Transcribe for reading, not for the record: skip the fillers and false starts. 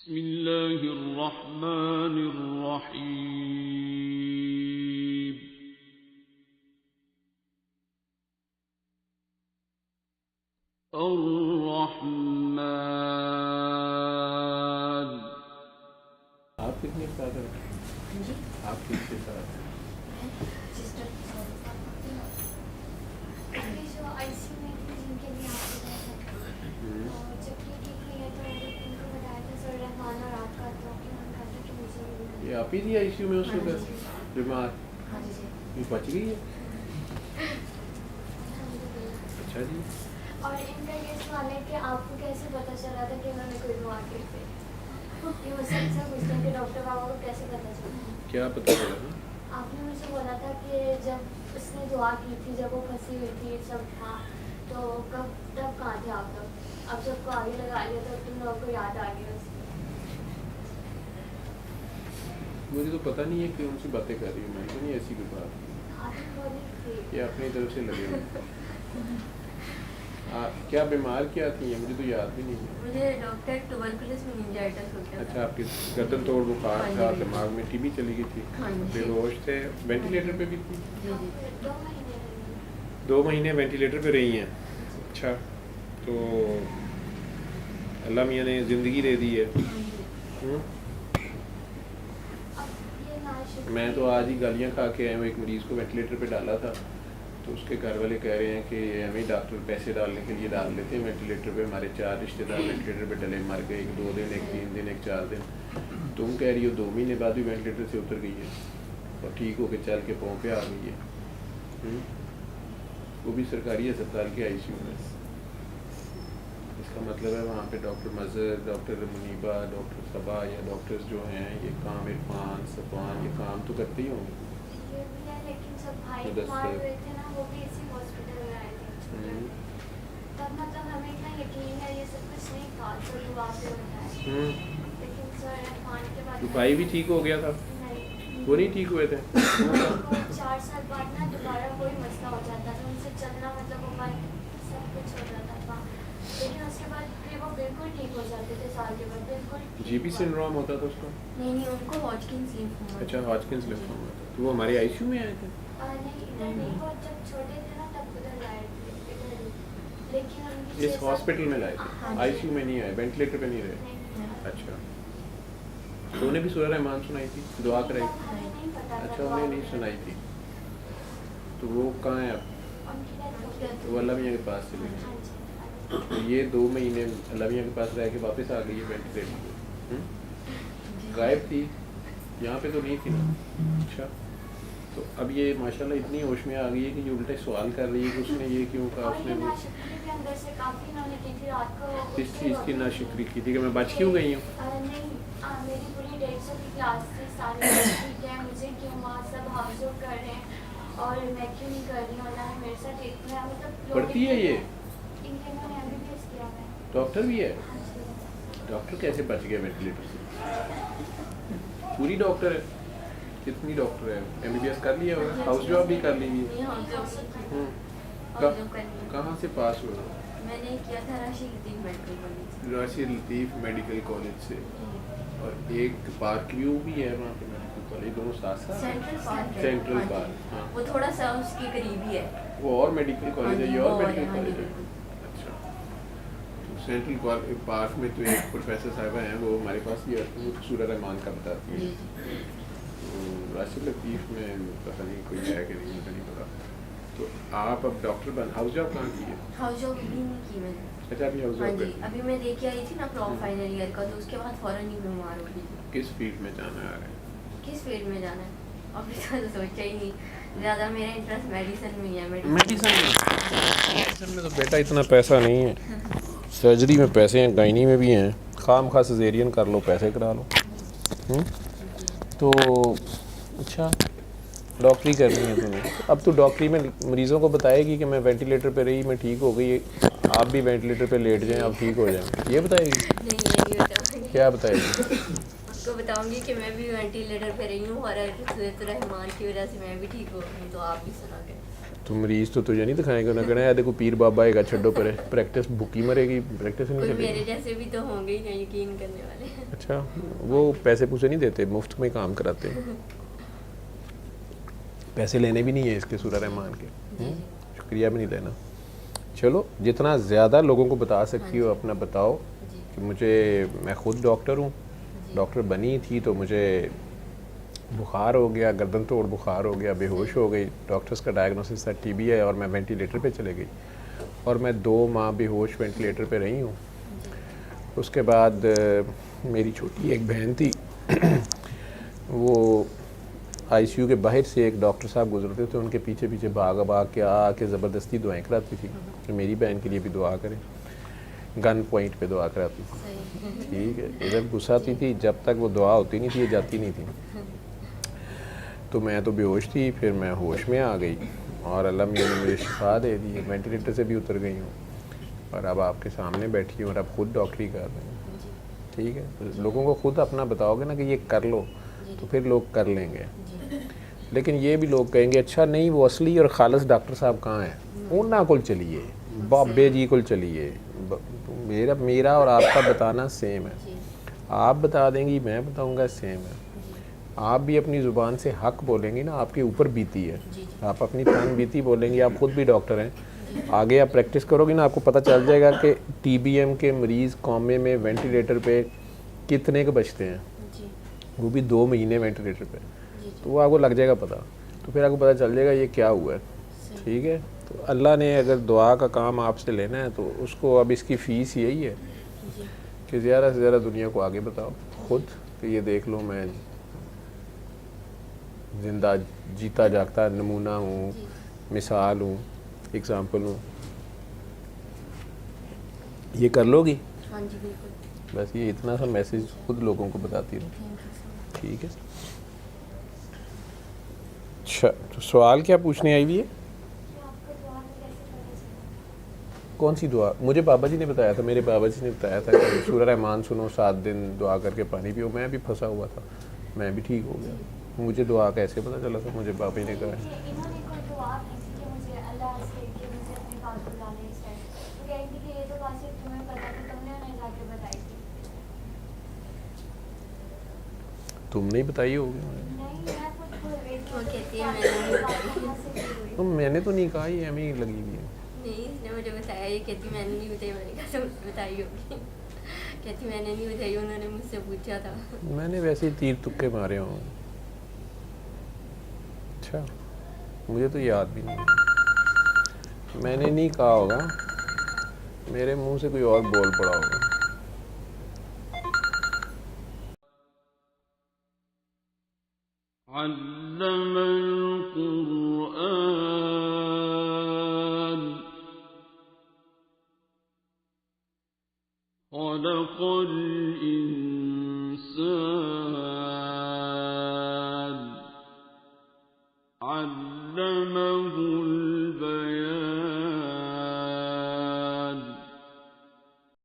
بسم اللہ الرحمن الرحیم الرحمن. آپ کتنے سال ہیں؟ آپ کتنے سال ہیں؟ یہ آپ ہی تھی آئی سی یو میں اس وقت بیمار؟ یہ بچ گئی ہے؟ اچھا جی. اور ان کا یہ سوال ہے کہ آپ کو کیسے پتا چلا تھا کہ انہوں نے کوئی دعا کی تھی؟ یہ مجھ سے اکثر پوچھتے ہیں کہ ڈاکٹر بابا کو کیسے پتا چلا؟ کیا پتا چلا؟ آپ نے مجھے بولا تھا کہ جب اس نے دعا کی تھی، جب وہ پھنسی ہوئی تھی سب تھا، تو تب کہاں تھے آپ لوگ؟ اب سب کو آگے لگا لیا تو تم لوگوں کو یاد آ گیا اس کی. مجھے تو پتہ نہیں ہے کہ ان سے باتیں کر رہی ہوں میں تو نہیں ایسی کوئی بات. یہ اپنی طرف سے لگے ہوئے. کیا بیمار کیا تھی مجھے تو یاد بھی نہیں ہے. مجھے ڈاکٹر ٹوبرکلوس میننجائٹس ہو گیا. اچھا، آپ کی گردن توڑ بخار تھا، دماغ میں ٹی بی چلی گئی تھی، بے ہوش تھے، وینٹیلیٹر پہ بھی تھی؟ 2 مہینے وینٹیلیٹر پہ رہی ہیں. اچھا، تو اللہ میاں نے زندگی دے دی ہے. میں تو آج ہی گالیاں کھا کے آیا ہوں. ایک مریض کو وینٹیلیٹر پہ ڈالا تھا تو اس کے گھر والے کہہ رہے ہیں کہ ہمیں ڈاکٹر پیسے ڈالنے کے لیے ڈال لیتے ہیں وینٹیلیٹر پہ. ہمارے 4 رشتے دار وینٹیلیٹر پہ ڈلے، مر گئے. 1 2 دن، 1 3 دن، 1 4 دن. تم کہہ رہی ہو 2 مہینے بعد بھی وینٹیلیٹر سے اتر گئی ہے اور ٹھیک ہو کے چل کے پاؤں پہ آ گئی ہے. وہ بھی سرکاری ہسپتال کے آئی سی یو میں. اس کا مطلب ہے وہاں پہ ڈاکٹر مظہر، ڈاکٹر منیبہ، ڈاکٹر صبا یا ڈاکٹرز جو ہیں یہ کام، عرفان، صفوان، یہ کام تو کرتے ہی ہوں گے. لیکن سب بھائی بیمار ہوئے تھے نا، وہ بھی اسی ہاسپٹل میں آئے تھے. تب مطلب ہمیں اتنا یقین ہے یہ سب کچھ نہیں تھا جو دعا پہ ہوتا ہے. لیکن سر عرفان کے بعد بھائی بھی ٹھیک ہو گیا تھا؟ وہ نہیں ٹھیک ہوئے تھے؟ 4 سال بعد نا دوبارہ کوئی مسئلہ ہو جاتا تھا، ان سے چلنا مطلب موبائل سب کچھ ہو جاتا تھا. لیکن اس کے بعد پھر وہ بالکل ٹھیک ہو جاتے تھے سال کے بعد. بالکل جی بی سنڈروم ہوتا تھا اس کا؟ نہیں، ان کو ہاجکنز لیمفوما. اچھا، ہاجکنز لیمفوما ہوا تھا. تو وہ ہمارے آئی سی یو میں آئے تھے؟ نہیں، وہ جب چھوٹے تھے نا تب ادھر لائے تھے. لیکن اس ہاسپٹل میں لائے تھے؟ آئی سی یو میں نہیں آئے؟ وینٹیلیٹر پہ نہیں رہے؟ اچھا، تو انہیں بھی سورہ رحمان سنائی تھی، دعا کرائی تھی؟ اچھا، انہیں نہیں سنائی تھی. تو وہ کہاں ہے اب؟ وہ اللہ میاں کے پاس چلے گئے. یہ 2 مہینے اللہ میاں کے پاس رہ کے واپس آ گئی ہے وینٹیلیٹر پہ. غائب تھی یہاں پہ تو نہیں تھی نا. اچھا، تو اب یہ ماشاءاللہ اتنی ہوش میں آ گئی ہے کہ یہ الٹا سوال کر رہی ہے کہ اس نے یہ کیوں کہا. اس نے اس چیز کی ناشکری کی تھی کہ میں بچ کیوں گئی ہوں. میری پوری 150 کی کلاس سے سارے ٹھیک ہے، مجھے کیوں وہاں سب ہاؤس ورک کر رہے ہیں اور میں کیوں نہیں کر رہی ہوں. اللہ نے میرے ساتھ اتنا مطلب پڑھتی ہے یہ؟ انہوں نے MBBS کیا ہے. ڈاکٹر بھی ہے؟ ڈاکٹر کیسے بچ گیا وینٹیلیٹر سے؟ پوری ڈاکٹر ہے؟ کتنی ڈاکٹر ہے؟ MBBS کر لیا ہوگا، ہاؤس جاب بھی کر لی ہے. کہاں سے پاس ہوا؟ میں نے کیا تھا راشد لطیف میڈیکل کالج. راشد لطیف میڈیکل کالج سے. اور ایک پارک ویو بھی ہے وہاں پہ میڈیکل کالج، دونوں ساتھ ساتھ؟ Central park. ہاں، وہ تھوڑا سا اس کے قریب ہی ہے. وہ اور میڈیکل کالج ہے، یہ اور میڈیکل کالج ہے. اچھا، سینٹرل پارک میں تو ایک پروفیسر صاحبہ ہیں، وہ ہمارے پاس یہ سورہ رحمان کا بتاتی ہیں. راشد لطیف میں پتہ نہیں کوئی ہے کہ نہیں، مجھے نہیں پتا. تو آپ اب ڈاکٹر ہاؤس جاب کہاں کی ہے؟ ہاؤس جاب بھی نہیں کی میں نے. اچھا، ابھی ہاؤس جاب. ابھی میں لے کے آئی تھی نا پروم فائنل ایئر کا، تو اس کے بعد فوراً ہی بیمار ہو گئی. کس فیلڈ میں جانا ہے؟ کس فیلڈ میں جانا ہے ابھی تو سوچا ہی نہیں. زیادہ میرا انٹرسٹ میڈیسن میں ہی ہے. میڈیسن میں تو بیٹا اتنا پیسہ نہیں ہے. سرجری میں پیسے ہیں، گائنی میں بھی ہیں. خام خواہ سیزیرین کر لو، پیسے کرا لو. تو اچھا، ڈاکٹری کرنی ہے تمہیں. اب تو ڈاکٹری میں مریضوں کو بتائے گی کہ میں وینٹیلیٹر پہ رہی، میں ٹھیک ہو گئی، آپ بھی وینٹیلیٹر پہ لیٹ جائیں، آپ ٹھیک ہو جائیں. یہ بتائے گی؟ کیا بتائے گی؟ اس کو بتاؤں گی کہ میں بھی وینٹیلیٹر پہ رہی ہوں اور سورۃ الرحمان کی وجہ سے میں بھی ٹھیک ہو گئی، تو آپ بھی سنا کے. تو مریض تو تجھے نہیں دکھائیں گے, نہ کہنا ہے دیکھو پیر بابا آئے گا چھڈو پرے, پریکٹس بھوکی مرے گی, پریکٹس نہیں چلے گی. میرے جیسے بھی تو ہوں گے ہی نا یقین کرنے والے. اچھا وہ پیسے پوسے نہیں دیتے, مفت میں کام کراتے ہیں, پیسے لینے بھی نہیں ہیں اس کے سورہ رحمان کے, شکریہ بھی نہیں لینا. چلو جتنا زیادہ لوگوں کو بتا سکتی ہو اپنا بتاؤ. کہ مجھے, میں خود ڈاکٹر ہوں, ڈاکٹر بنی تھی تو مجھے بخار ہو گیا, گردن توڑ بخار ہو گیا, بے ہوش ہو گئی, ڈاکٹرز کا ڈائگنوسس تھا ٹی بی ہے, اور میں وینٹیلیٹر پہ چلے گئی, اور میں 2 ماہ بے ہوش وینٹیلیٹر پہ رہی ہوں. اس کے بعد میری چھوٹی ایک بہن تھی, وہ آئی سی یو کے باہر سے ایک ڈاکٹر صاحب گزرتے تھے, ان کے پیچھے پیچھے بھاگ کے آ کے زبردستی دعائیں کراتی تھی کہ میری بہن کے لیے بھی دعا کریں, گن پوائنٹ پہ دعا کراتی تھی. ٹھیک ہے, ادھر گھساتی تھی, جب تک وہ دعا ہوتی نہیں تھی یہ جاتی نہیں تھی. تو میں تو بے ہوش تھی, پھر میں ہوش میں آ گئی اور اللہ میاں نے مجھے شفا دے دی, وینٹیلیٹر سے بھی اتر گئی ہوں, اور اب آپ کے سامنے بیٹھی ہوں اور اب خود ڈاکٹری کر رہے ہیں. ٹھیک ہے, لوگوں کو خود اپنا بتاؤ گے نا کہ یہ کر لو تو پھر لوگ کر لیں گے. لیکن یہ بھی لوگ کہیں گے اچھا نہیں وہ اصلی اور خالص ڈاکٹر صاحب کہاں ہیں, انہاں کول چلیے, بابے جی کول چلیے. میرا اور آپ کا بتانا سیم ہے, آپ بتا دیں گی میں بتاؤں گا سیم ہے. آپ بھی اپنی زبان سے حق بولیں گی نا, آپ کے اوپر بیتی ہے, آپ اپنی تن بیتی بولیں گی, آپ خود بھی ڈاکٹر ہیں. آگے آپ پریکٹس کرو گی نا, آپ کو پتہ چل جائے گا کہ ٹی بی ایم کے مریض قومے میں وینٹیلیٹر پہ کتنے کے بچتے ہیں, وہ بھی 2 مہینے وینٹیلیٹر پہ, تو وہ آپ کو لگ جائے گا پتہ, تو پھر آپ کو پتہ چل جائے گا یہ کیا ہوا ہے. ٹھیک ہے, تو اللہ نے اگر دعا کا کام آپ سے لینا ہے تو اس کو, اب اس کی فیس یہی ہے کہ زیادہ سے زیادہ دنیا کو آگے بتاؤ خود, کہ یہ دیکھ لو میں زندہ جیتا جاگتا نمونہ ہوں, مثال ہوں, اگزامپل ہوں. یہ کر لو گی؟ ہاں جی بالکل. بس یہ اتنا سا میسیج خود لوگوں کو بتاتی رہو. ٹھیک ہے. اچھا تو سوال کیا پوچھنے آئی ہوئی ہے؟ کون سی دعا؟ مجھے بابا جی نے بتایا تھا, میرے بابا جی نے بتایا تھا کہ سورہ رحمان سنو, 7 دن دعا کر کے پانی پیو. میں بھی پھنسا ہوا تھا, میں بھی ٹھیک ہو گیا. مجھے دعا کیسے پتہ چلا تھا؟ مجھے بابا جی نے کہا ہے. تم نہیں بتائی ہوگی, میں نے تو نہیں کہا, یہ ہمیں لگی ہوئی ہے. نہیں, اس نے مجھے بتایا, یہ کہتی میں نے نہیں بتائی. میں نے کہا تم بتائی ہوگی. کہتی میں نے نہیں بتائی, انہوں نے مجھ سے پوچھا تھا. میں نے ویسے ہی تیر تکے مارے ہوں. اچھا مجھے تو یاد بھی نہیں, میں نے نہیں کہا ہوگا, میرے منہ سے کوئی اور بول پڑا ہوگا. علم القرآن خلق الإنسان علمه البيان